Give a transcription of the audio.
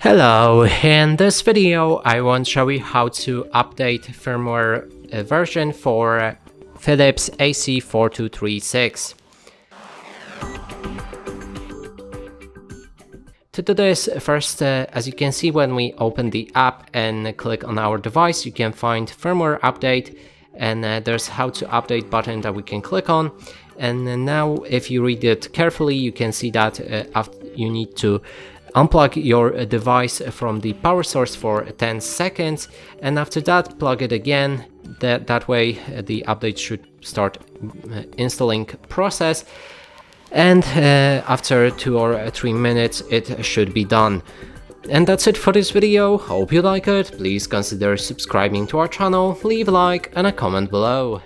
Hello, in this video I want to show you how to update firmware version for Philips AC4236. To do this, first, as you can see, when we open the app and click on our device, you can find firmware update, and there's how to update button that we can click on. And now if you read it carefully, you can see that you need to unplug your device from the power source for 10 seconds, and after that plug it again. That way the update should start installing process, and after 2 or 3 minutes it should be done. And that's it for this video. Hope you like it. Please consider subscribing to our channel, leave a like and a comment below.